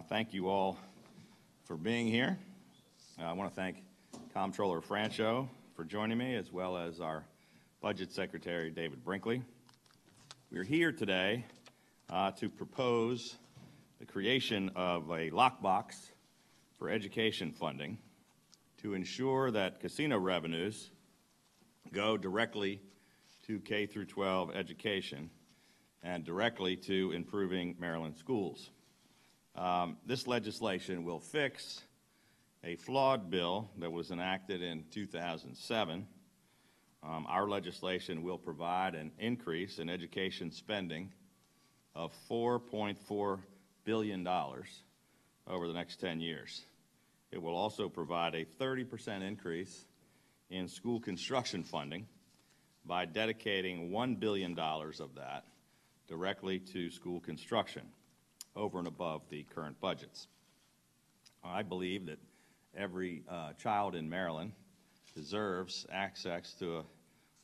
Thank you all for being here. I want to thank Comptroller Francho for joining me, as well as our Budget Secretary, David Brinkley. We're here today to propose the creation of a lockbox for education funding to ensure that casino revenues go directly to K through 12 education and directly to improving Maryland schools. This legislation will fix a flawed bill that was enacted in 2007. Our legislation will provide an increase in education spending of $4.4 billion over the next 10 years. It will also provide a 30% increase in school construction funding by dedicating $1 billion of that directly to school construction over and above the current budgets. I believe that every child in Maryland deserves access to a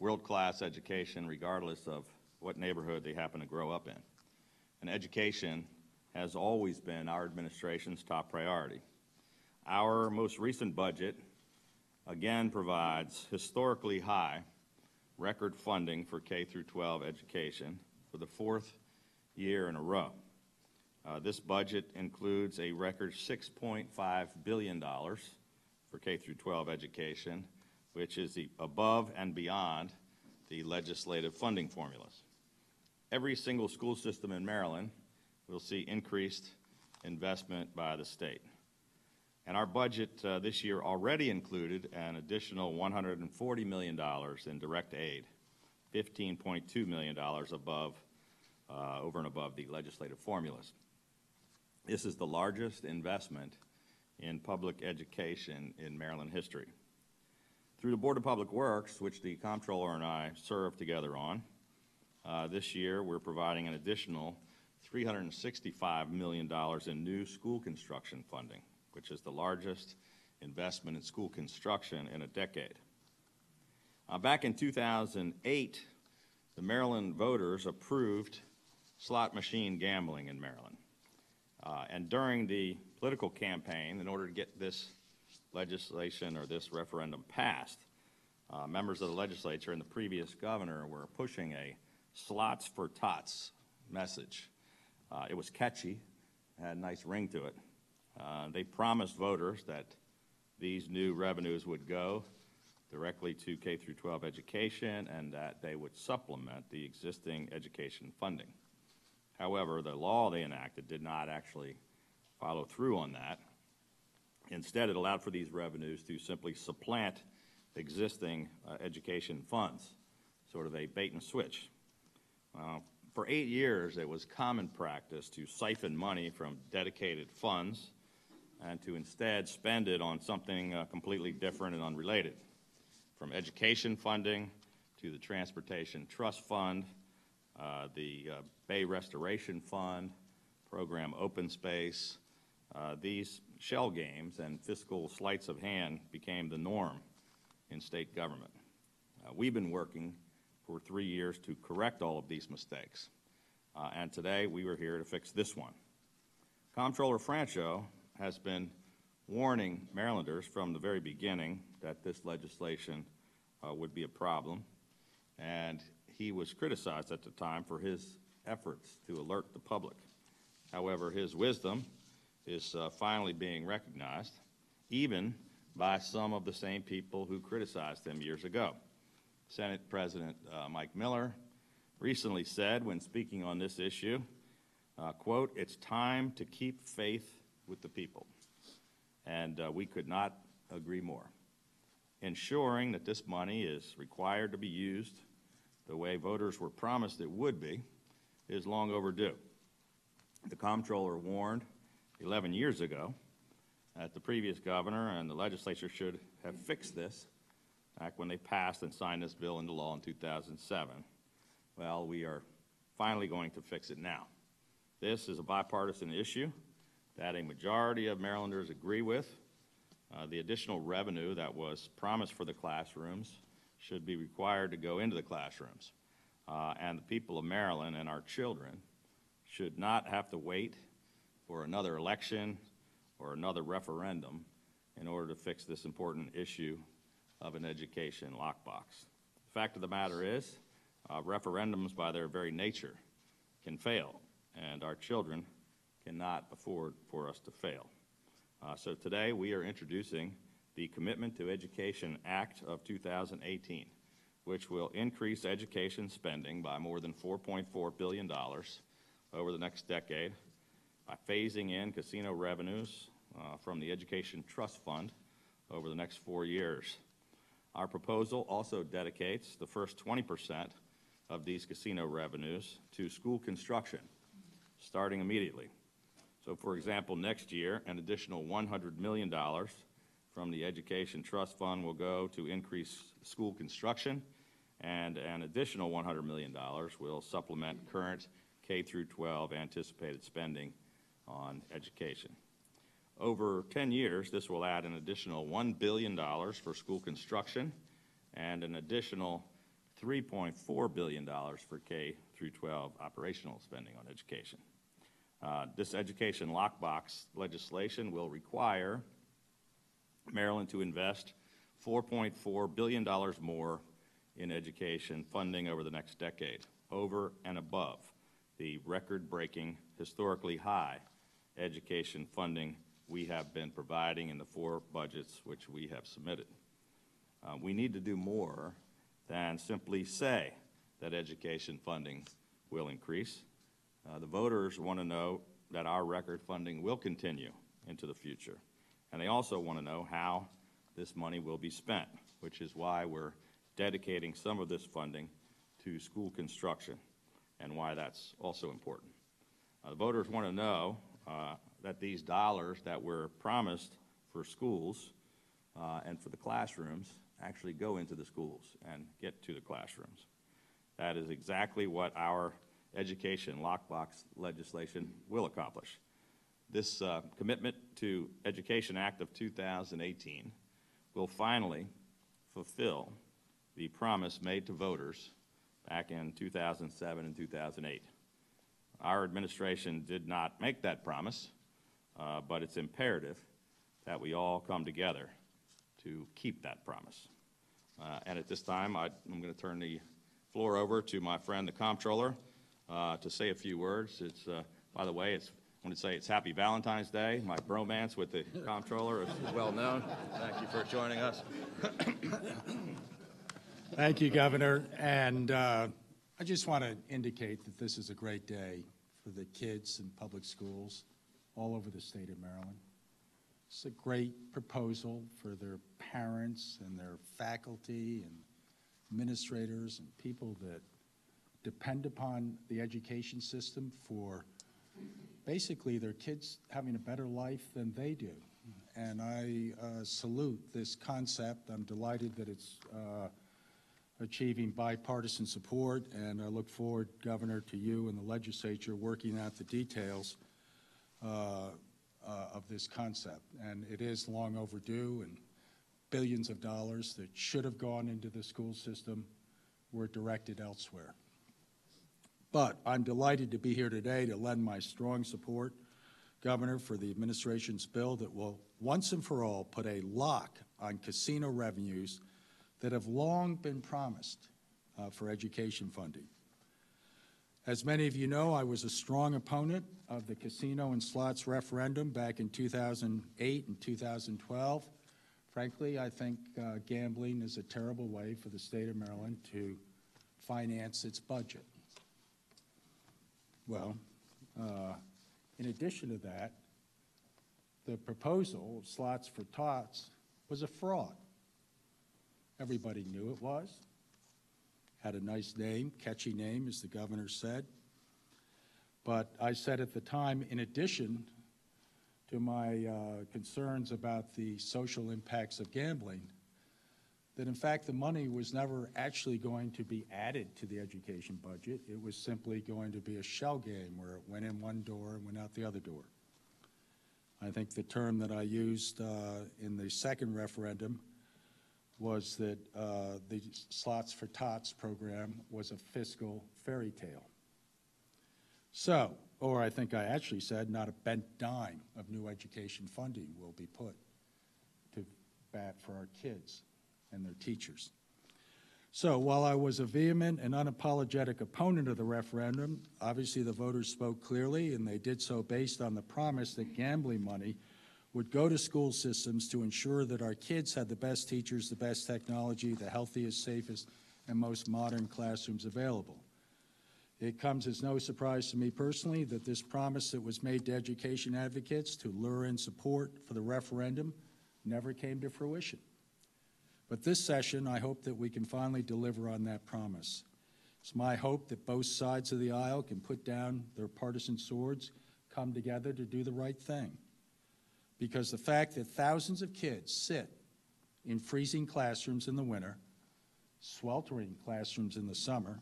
world-class education regardless of what neighborhood they happen to grow up in. And education has always been our administration's top priority. Our most recent budget again provides historically high record funding for K through 12 education for the fourth year in a row. This budget includes a record $6.5 billion for K through 12 education, which is above and beyond the legislative funding formulas. Every single school system in Maryland will see increased investment by the state. And our budget this year already included an additional $140 million in direct aid, $15.2 million over and above the legislative formulas. This is the largest investment in public education in Maryland history. Through the Board of Public Works, which the Comptroller and I serve together on, this year we're providing an additional $365 million in new school construction funding, which is the largest investment in school construction in a decade. Back in 2008, the Maryland voters approved slot machine gambling in Maryland. And during the political campaign, in order to get this legislation or this referendum passed, members of the legislature and the previous governor were pushing a slots for tots message. It was catchy, had a nice ring to it. They promised voters that these new revenues would go directly to K through 12 education and that they would supplement the existing education funding. However, the law they enacted did not actually follow through on that. Instead, it allowed for these revenues to simply supplant existing education funds, sort of a bait and switch. For 8 years, it was common practice to siphon money from dedicated funds and to instead spend it on something completely different and unrelated. From education funding to the Transportation Trust Fund, the Bay Restoration Fund, program Open Space, these shell games and fiscal sleights of hand became the norm in state government. We've been working for 3 years to correct all of these mistakes, and today we were here to fix this one. Comptroller Francho has been warning Marylanders from the very beginning that this legislation would be a problem, and he was criticized at the time for his efforts to alert the public. However, his wisdom is finally being recognized, even by some of the same people who criticized him years ago. Senate President Mike Miller recently said when speaking on this issue, quote, "It's time to keep faith with the people." And we could not agree more. Ensuring that this money is required to be used the way voters were promised it would be is long overdue. The Comptroller warned 11 years ago that the previous governor and the legislature should have fixed this back when they passed and signed this bill into law in 2007. Well, we are finally going to fix it now. This is a bipartisan issue that a majority of Marylanders agree with. The additional revenue that was promised for the classrooms should be required to go into the classrooms. And the people of Maryland and our children should not have to wait for another election or another referendum in order to fix this important issue of an education lockbox. The fact of the matter is, referendums by their very nature can fail, and our children cannot afford for us to fail. So today we are introducing the Commitment to Education Act of 2018, which will increase education spending by more than $4.4 billion over the next decade by phasing in casino revenues from the Education Trust Fund over the next 4 years. Our proposal also dedicates the first 20% of these casino revenues to school construction, starting immediately. So, for example, next year, an additional $100 million from the Education Trust Fund will go to increase school construction, and an additional $100 million will supplement current K-12 anticipated spending on education. Over 10 years, this will add an additional $1 billion for school construction and an additional $3.4 billion for K-12 operational spending on education. This education lockbox legislation will require Maryland to invest $4.4 billion more in education funding over the next decade, over and above the record-breaking, historically high education funding we have been providing in the 4 budgets which we have submitted. We need to do more than simply say that education funding will increase. The voters want to know that our record funding will continue into the future. And they also want to know how this money will be spent, which is why we're dedicating some of this funding to school construction and why that's also important. The voters want to know that these dollars that were promised for schools and for the classrooms actually go into the schools and get to the classrooms. That is exactly what our education lockbox legislation will accomplish. This Commitment to Education Act of 2018 will finally fulfill the promise made to voters back in 2007 and 2008. Our administration did not make that promise, but it's imperative that we all come together to keep that promise. And at this time, I'm going to turn the floor over to my friend, the comptroller, to say a few words. It's, by the way, I want to say it's Happy Valentine's Day. My bromance with the comptroller is well known. Thank you for joining us. Thank you, Governor. And I just want to indicate that this is a great day for the kids in public schools all over the state of Maryland. It's a great proposal for their parents and their faculty and administrators and people that depend upon the education system for basically their kids having a better life than they do. And I salute this concept. I'm delighted that it's achieving bipartisan support, and I look forward, Governor, to you and the legislature working out the details of this concept. And it is long overdue, and billions of dollars that should have gone into the school system were directed elsewhere. But I'm delighted to be here today to lend my strong support, Governor, for the administration's bill that will once and for all put a lock on casino revenues that have long been promised for education funding. As many of you know, I was a strong opponent of the casino and slots referendum back in 2008 and 2012. Frankly, I think gambling is a terrible way for the state of Maryland to finance its budget. Well, in addition to that, the proposal of slots for tots was a fraud. Everybody knew it was. Had a nice name, catchy name, as the governor said. But I said at the time, in addition to my concerns about the social impacts of gambling, that in fact the money was never actually going to be added to the education budget. It was simply going to be a shell game where it went in one door and went out the other door. I think the term that I used in the second referendum was that the Slots for Tots program was a fiscal fairy tale. So or I think I actually said, not a bent dime of new education funding will be put to bat for our kids and their teachers. So while I was a vehement and unapologetic opponent of the referendum, obviously the voters spoke clearly, and they did so based on the promise that gambling money would go to school systems to ensure that our kids had the best teachers, the best technology, the healthiest, safest, and most modern classrooms available. It comes as no surprise to me personally that this promise that was made to education advocates to lure in support for the referendum never came to fruition. But this session, I hope that we can finally deliver on that promise. It's my hope that both sides of the aisle can put down their partisan swords, come together to do the right thing. Because the fact that thousands of kids sit in freezing classrooms in the winter, sweltering classrooms in the summer,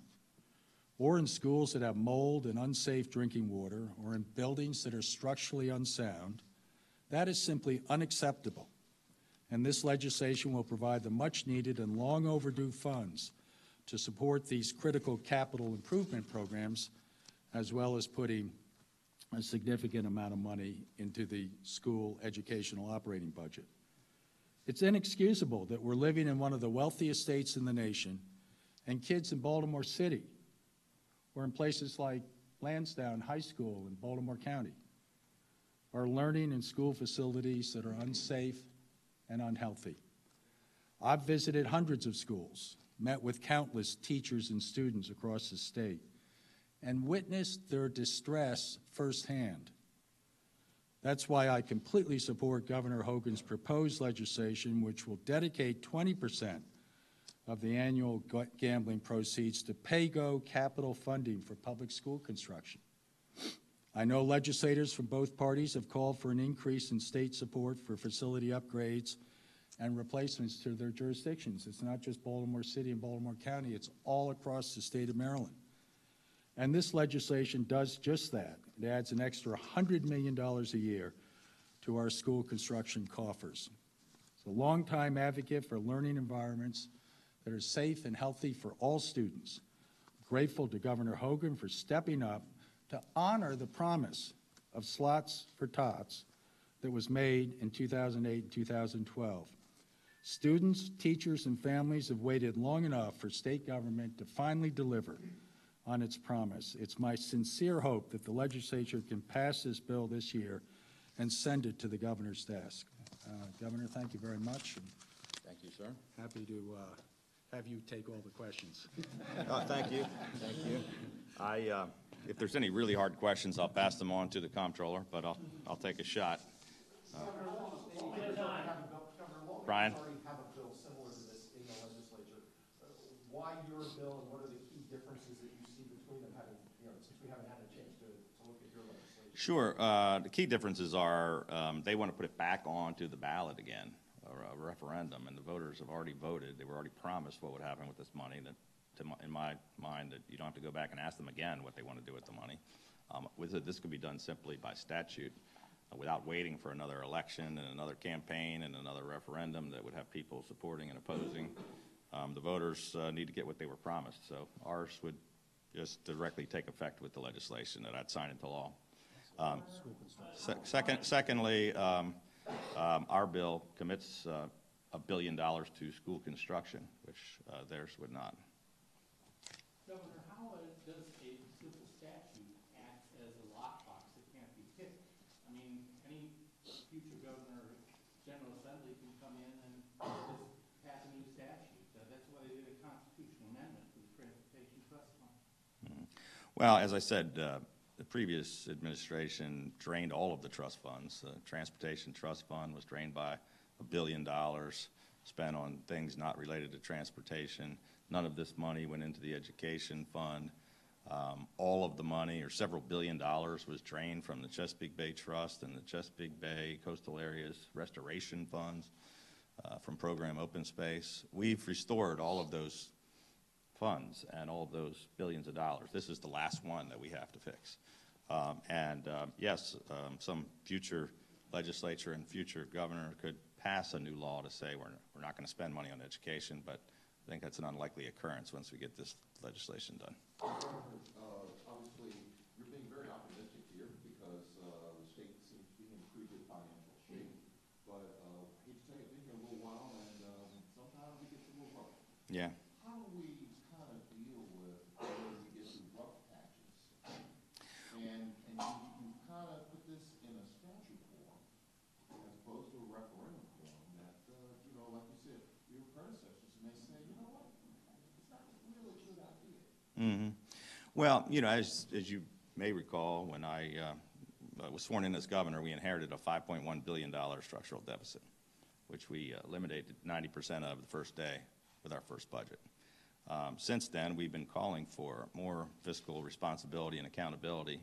or in schools that have mold and unsafe drinking water, or in buildings that are structurally unsound, that is simply unacceptable. And this legislation will provide the much-needed and long overdue funds to support these critical capital improvement programs, as well as putting a significant amount of money into the school educational operating budget. It's inexcusable that we're living in one of the wealthiest states in the nation, and kids in Baltimore City or in places like Lansdowne High School in Baltimore County are learning in school facilities that are unsafe and unhealthy. I've visited hundreds of schools, met with countless teachers and students across the state, and witnessed their distress firsthand. That's why I completely support Governor Hogan's proposed legislation, which will dedicate 20% of the annual gambling proceeds to pay-go capital funding for public school construction. I know legislators from both parties have called for an increase in state support for facility upgrades and replacements to their jurisdictions. It's not just Baltimore City and Baltimore County, it's all across the state of Maryland. And this legislation does just that. It adds an extra $100 million a year to our school construction coffers. It's a longtime advocate for learning environments that are safe and healthy for all students. Grateful to Governor Hogan for stepping up to honor the promise of slots for tots that was made in 2008 and 2012. Students, teachers, and families have waited long enough for state government to finally deliver on its promise. It's my sincere hope that the legislature can pass this bill this year and send it to the governor's desk. Governor, thank you very much. Thank you, sir. Happy to have you take all the questions. Thank you. Thank you. If there's any really hard questions, I'll pass them on to the comptroller, but I'll take a shot. Brian? Already have a bill similar to this in the legislature. Why your bill, and what are the key differences that you see between them, having, since we haven't had a chance to look at your legislation? Sure. The key differences are they want to put it back onto the ballot again, or a referendum, and the voters have already voted. They were already promised what would happen with this money. That, in my mind, that you don't have to go back and ask them again what they want to do with the money. This could be done simply by statute, without waiting for another election and another campaign and another referendum that would have people supporting and opposing. The voters need to get what they were promised, so ours would just directly take effect with the legislation that I'd sign into law. Secondly, our bill commits $1 billion to school construction, which theirs would not. Governor, how does a simple statute act as a lockbox that can't be picked? I mean, any future governor or General Assembly can come in and just pass a new statute. That's why they did a constitutional amendment to the Transportation Trust Fund. Well, as I said, the previous administration drained all of the trust funds. The Transportation Trust Fund was drained by $1 billion spent on things not related to transportation. None of this money went into the education fund. All of the money, or several $1 billion, was drained from the Chesapeake Bay Trust and the Chesapeake Bay Coastal Areas Restoration Funds, from program Open Space. We've restored all of those funds and all of those billions of dollars. This is the last one that we have to fix. Yes, some future legislature and future governor could pass a new law to say we're not going to spend money on education, but I think that's an unlikely occurrence once we get this legislation done. Obviously, you're being very optimistic Yeah. How do we kind of deal with when we get through rough patches? And you kind of put this in a statute form as opposed to a referendum form that, you know, like you said, your predecessors may say, you know what, it's not really a good idea. Mm-hmm. Well, you know, as you may recall, when I was sworn in as governor, we inherited a $5.1 billion structural deficit, which we eliminated 90% of the first day with our first budget. Since then, we've been calling for more fiscal responsibility and accountability.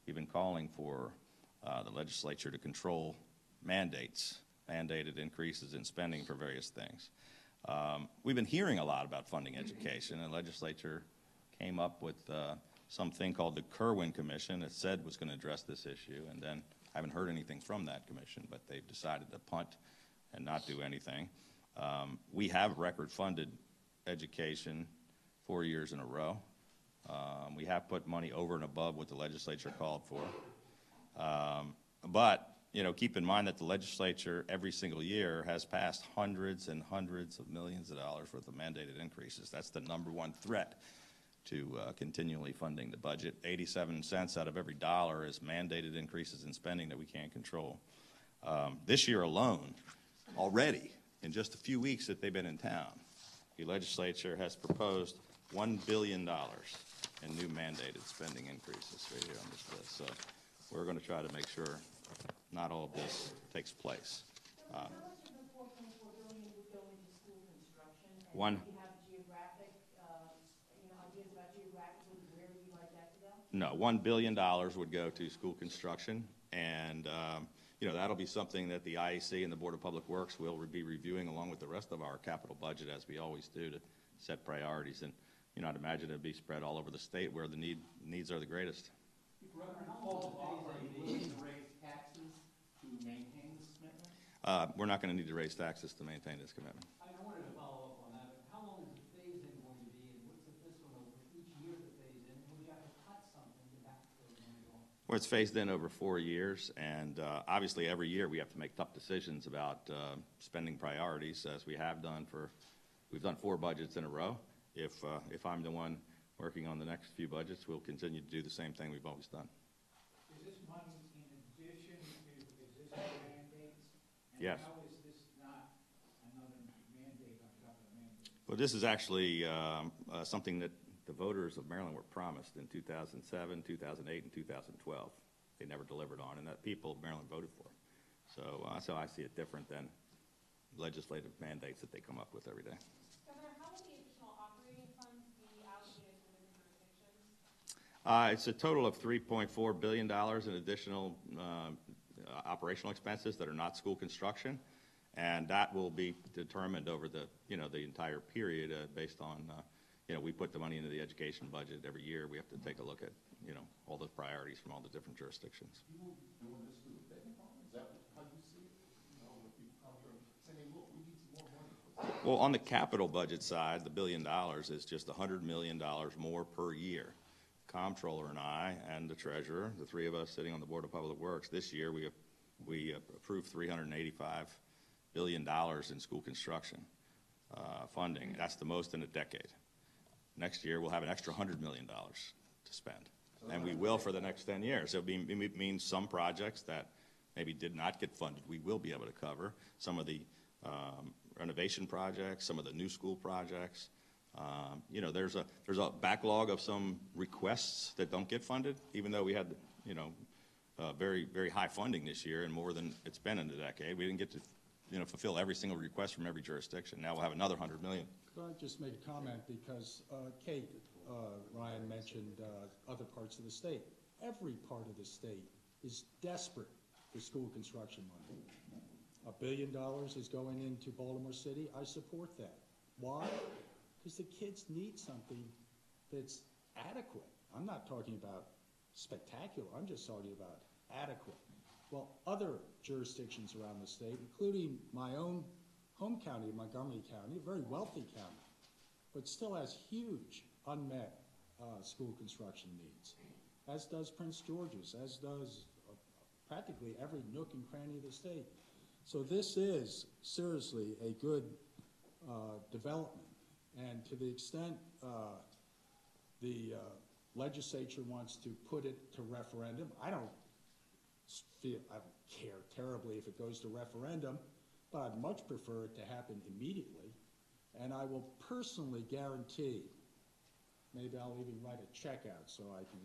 We've been calling for the legislature to control mandated increases in spending for various things. We've been hearing a lot about funding education, and the legislature came up with something called the Kirwan Commission that said was going to address this issue, and then I haven't heard anything from that commission, but they've decided to punt and not do anything. We have record-funded education 4 years in a row. We have put money over and above what the legislature called for. But, you know, keep in mind that the legislature every single year has passed hundreds and hundreds of millions of dollars worth of mandated increases. That's the number one threat to continually funding the budget. 87 cents out of every dollar is mandated increases in spending that we can't control. This year alone, already, in just a few weeks that they've been in town, the legislature has proposed $1 billion in new mandated spending increases right here on this list. So we're going to try to make sure not all of this takes place. So how much of the $4.4 billion would go into school construction? And One- do you have geographic, ideas about geographically where you'd like that to go? No, $1 billion would go to school construction, and you know, that'll be something that the IEC and the Board of Public Works will be reviewing along with the rest of our capital budget, as we always do, to set priorities. And you know, I'd imagine it'd be spread all over the state where the needs are the greatest. Governor, how much are you willing to raise taxes to maintain this commitment? We're not going to need to raise taxes to maintain this commitment. I wanted to follow up on that. How long is the phase-in going to be, and what's the fiscal over each year to phase in? Would you have to cut something to backfill the money going? Well, it's phased in over 4 years, and obviously every year we have to make tough decisions about spending priorities, as we have done we've done 4 budgets in a row. If I'm the one working on the next few budgets, we'll continue to do the same thing we've always done. Is this money in addition to existing mandates? And Yes. how is this not another mandate on top of the mandate? Well, this is actually something that the voters of Maryland were promised in 2007, 2008, and 2012. They never delivered on, and that people of Maryland voted for. So I see it different than legislative mandates that they come up with every day. Governor, how will the additional operating funds be allocated to the jurisdictions? It's a total of $3.4 billion in additional operational expenses that are not school construction, and that will be determined over the entire period based on we put the money into the education budget every year. We have to take a look at all the priorities from all the different jurisdictions. You will be doing this through the begging farm? Is that how you see it? You know, when people come here and say, hey, look, we need some more money. Well, on the capital budget side, the $1 billion is just $100 million more per year. Comptroller and I and the treasurer, the 3 of us sitting on the Board of Public Works, this year we approved $385 billion in school construction funding. That's the most in a decade. Next year we'll have an extra $100 million to spend, and we will for the next 10 years. It means some projects that maybe did not get funded, we will be able to cover. Some of the renovation projects, some of the new school projects. There's a backlog of some requests that don't get funded, even though we had very, very high funding this year and more than it's been in a decade. We didn't get to fulfill every single request from every jurisdiction. Now we'll have another $100 million. Could I just make a comment, because Kate, Ryan mentioned other parts of the state. Every part of the state is desperate for school construction money. $1 billion is going into Baltimore City. I support that. Why? Because the kids need something that's adequate. I'm not talking about spectacular. I'm just talking about adequate. Well, other jurisdictions around the state, including my own home county, Montgomery County, a very wealthy county, but still has huge unmet school construction needs, as does Prince George's, as does practically every nook and cranny of the state. So this is seriously a good development. And to the extent the legislature wants to put it to referendum, I don't care terribly if it goes to referendum, but I'd much prefer it to happen immediately. And I will personally guarantee, maybe I'll even write a check out so I can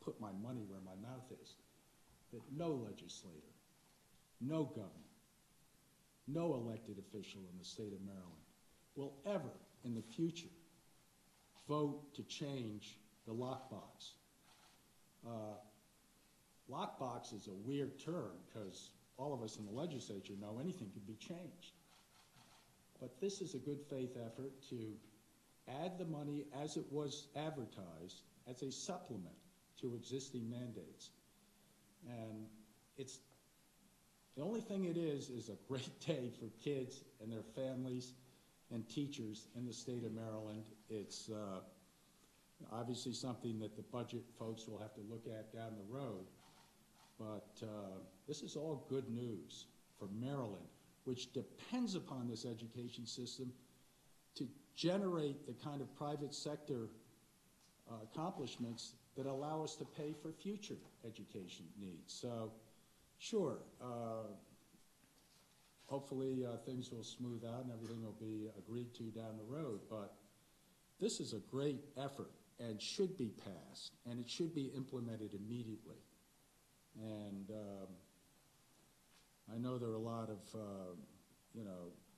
put my money where my mouth is, that no legislator, no governor, no elected official in the state of Maryland will ever in the future vote to change the lockbox. Lockbox is a weird term because all of us in the legislature know anything can be changed. But this is a good faith effort to add the money as it was advertised as a supplement to existing mandates. And it's, the only thing it is a great day for kids and their families and teachers in the state of Maryland. It's obviously something that the budget folks will have to look at down the road. But this is all good news for Maryland, which depends upon this education system to generate the kind of private sector accomplishments that allow us to pay for future education needs. So, sure, hopefully things will smooth out and everything will be agreed to down the road, but this is a great effort and should be passed, and it should be implemented immediately. And I know there are a lot of,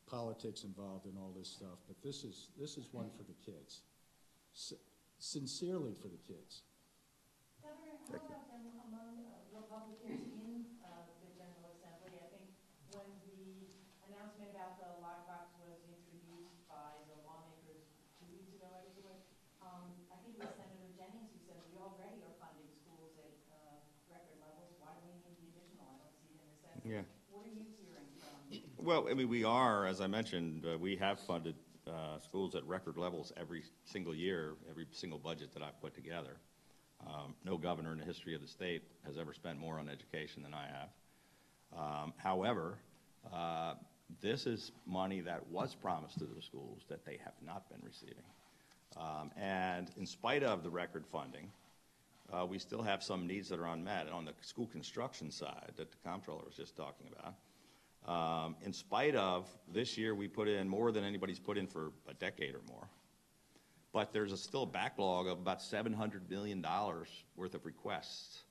politics involved in all this stuff, but this is one for the kids, sincerely for the kids. Governor, how about them among Republicans in the General Assembly? I think when the announcement about the lockbox was introduced by the lawmakers 2 weeks ago, I guess it was, I think it was Senator Jennings who said we already are funding schools at record levels. Why do we need the additional? I don't see the necessity. Yeah. What are you hearing from? Well, I mean, we are, as I mentioned, we have funded schools at record levels every single year, every single budget that I've put together. No governor in the history of the state has ever spent more on education than I have. However, this is money that was promised to the schools that they have not been receiving. And in spite of the record funding, we still have some needs that are unmet. And on the school construction side that the comptroller was just talking about, in spite of this year we put in more than anybody's put in for a decade or more. But there's still a backlog of about $700 million worth of requests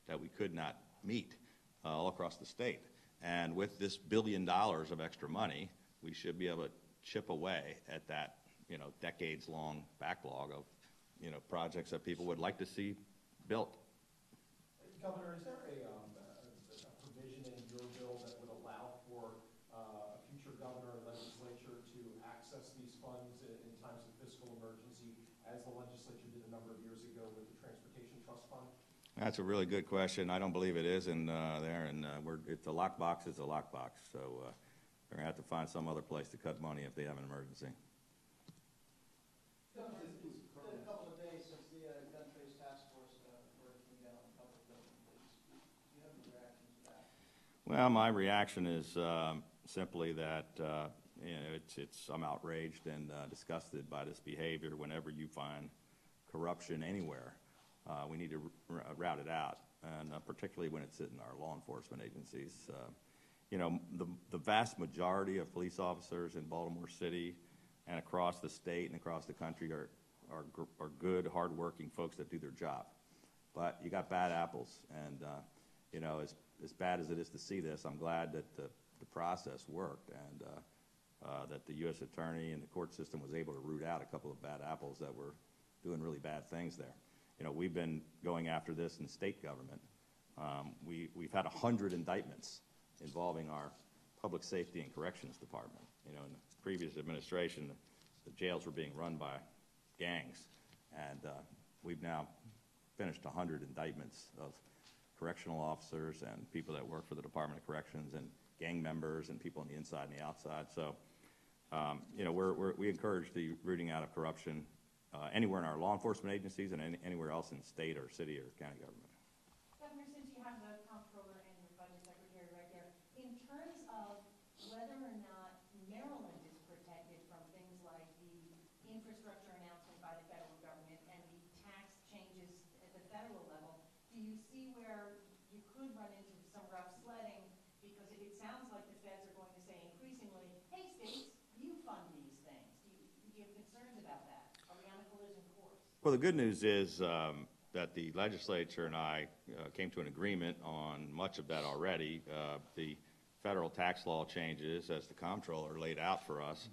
that we could not meet all across the state. And with this $1 billion of extra money, we should be able to chip away at that, decades-long backlog of, projects that people would like to see built. Governor, is there a provision in your bill that would allow for a future governor and legislature to access these funds in times of fiscal emergency, as the legislature did a number of years ago with the Transportation Trust Fund? That's a really good question. I don't believe it is in there, and the lockbox is a lockbox, so they're going to have to find some other place to cut money if they have an emergency. It's been a couple of days since the gun trace task force word came down on a couple of buildings. Do you have any reaction to that? Well, my reaction is simply that I'm outraged and disgusted by this behavior. Whenever you find corruption anywhere, we need to rout it out, and particularly when it's in our law enforcement agencies. The vast majority of police officers in Baltimore City and across the state and across the country are good, hardworking folks that do their job. But you got bad apples, and as bad as it is to see this, I'm glad that the process worked, and that the U.S. Attorney and the court system was able to root out a couple of bad apples that were doing really bad things there. We've been going after this in state government. We've had 100 indictments involving our public safety and corrections department. In the previous administration, the jails were being run by gangs, and we've now finished 100 indictments of correctional officers and people that work for the Department of Corrections and gang members and people on the inside and the outside. So, we encourage the rooting out of corruption anywhere in our law enforcement agencies and anywhere else in state or city or county government. Governor, since you have the comptroller and your budget secretary right there, in terms of whether or not Maryland is protected from things like the infrastructure announcement by the federal government and the tax changes at the federal level, do you see where you could run into some rough sledding? Because it sounds like the feds are going to say increasingly, hey, states, you fund these things. Do you have concerns about that? Are we on a collision course? Well, the good news is that the legislature and I came to an agreement on much of that already. The federal tax law changes, as the comptroller laid out for us,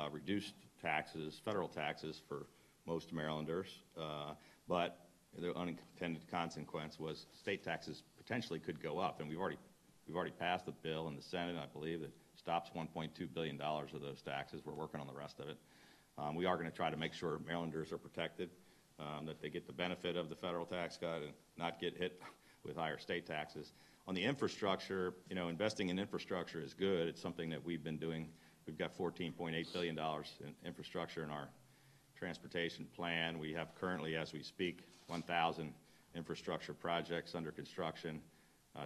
reduced taxes, federal taxes for most Marylanders, but the unintended consequence was state taxes potentially could go up, and we've already passed a bill in the Senate, I believe, that stops $1.2 billion of those taxes. We're working on the rest of it. We are going to try to make sure Marylanders are protected, that they get the benefit of the federal tax cut and not get hit with higher state taxes. On the infrastructure, investing in infrastructure is good. It's something that we've been doing. We've got $14.8 billion in infrastructure in our transportation plan. We have currently, as we speak, 1,000 infrastructure projects under construction,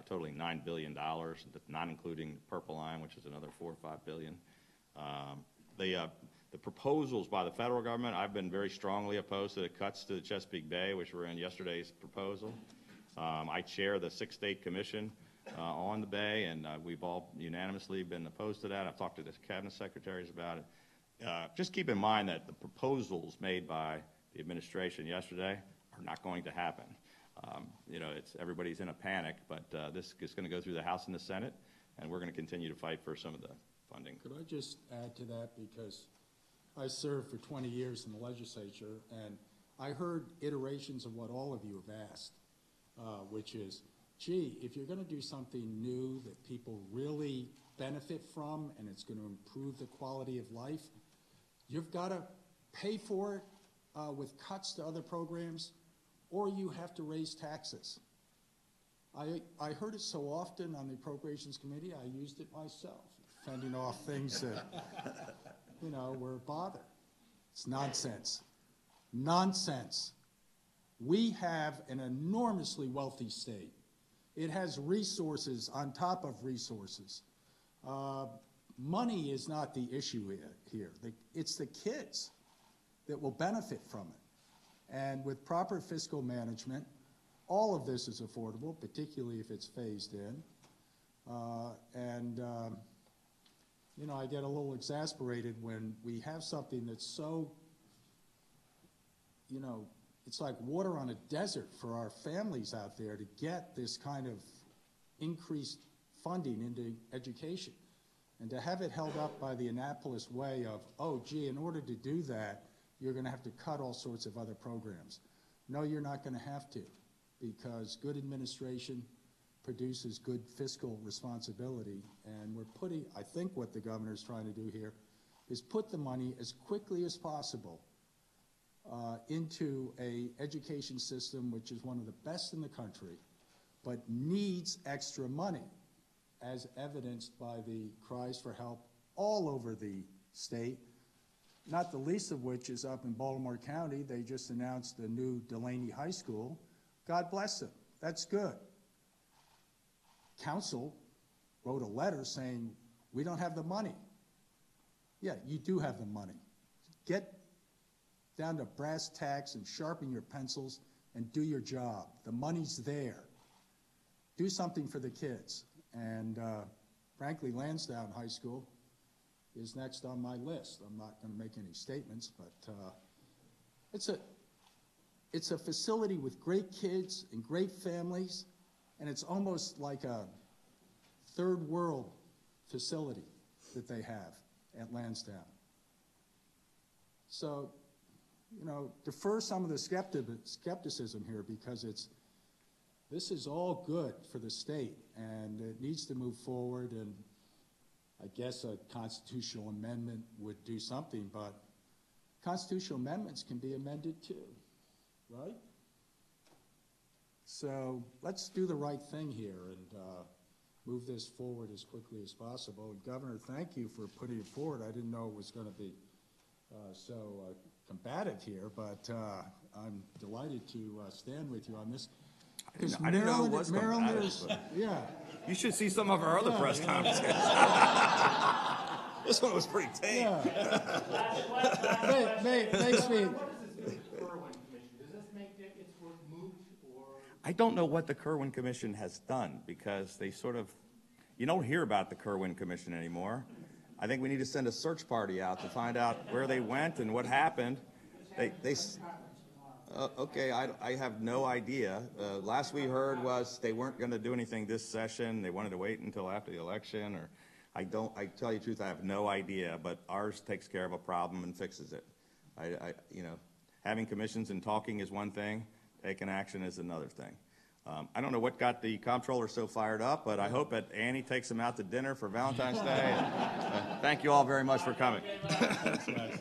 totaling $9 billion, not including Purple Line, which is another $4 or $5 billion. The proposals by the federal government, I've been very strongly opposed to the cuts to the Chesapeake Bay, which were in yesterday's proposal. I chair the 6-state commission on the Bay, and we've all unanimously been opposed to that. I've talked to the cabinet secretaries about it. Just keep in mind that the proposals made by the administration yesterday are not going to happen. Everybody's in a panic, but this is going to go through the House and the Senate, and we're going to continue to fight for some of the funding. Could I just add to that, because I served for 20 years in the legislature, and I heard iterations of what all of you have asked, which is, gee, if you're going to do something new that people really benefit from and it's going to improve the quality of life, you've got to pay for it with cuts to other programs, or you have to raise taxes. I heard it so often on the Appropriations Committee, I used it myself, fending off things that, were a bother. It's nonsense. Nonsense. We have an enormously wealthy state. It has resources on top of resources. Money is not the issue here. It's the kids that will benefit from it. And with proper fiscal management, all of this is affordable, particularly if it's phased in. I get a little exasperated when we have something that's so, it's like water on a desert for our families out there to get this kind of increased funding into education. And to have it held up by the Annapolis way of, oh, gee, in order to do that, you're going to have to cut all sorts of other programs. No, you're not going to have to, because good administration produces good fiscal responsibility. And we're putting, I think what the governor's trying to do here is put the money as quickly as possible into a education system which is one of the best in the country, but needs extra money, as evidenced by the cries for help all over the state, not the least of which is up in Baltimore County. They just announced the new Delaney High School. God bless them. That's good. Council wrote a letter saying, we don't have the money. Yeah, you do have the money. Get down to brass tacks and sharpen your pencils and do your job. The money's there. Do something for the kids. And frankly, Lansdowne High School is next on my list. I'm not going to make any statements, but it's a facility with great kids and great families, and it's almost like a third world facility that they have at Lansdowne. So, defer some of the skepticism here, because this is all good for the state, and it needs to move forward, and I guess a constitutional amendment would do something, but constitutional amendments can be amended too, right? So let's do the right thing here and move this forward as quickly as possible. And Governor, thank you for putting it forward. I didn't know it was going to be so combative here, but I'm delighted to stand with you on this. I didn't know it was combative, yeah. You should see some of our other press conferences. This one was pretty tame. Yeah. Last Makes me, What does this do with the Kerwin Commission? Does this make its work moot, or? I don't know what the Kerwin Commission has done, because they sort of, you don't hear about the Kerwin Commission anymore. I think we need to send a search party out to find out where they went and what happened. Okay, I have no idea. Last we heard was they weren't going to do anything this session. They wanted to wait until after the election, or I tell you the truth, I have no idea, but ours takes care of a problem and fixes it. Having commissions and talking is one thing, taking action is another thing. I don't know what got the comptroller so fired up, but I hope that Annie takes him out to dinner for Valentine's Day. Thank you all very much for coming. Thanks, guys.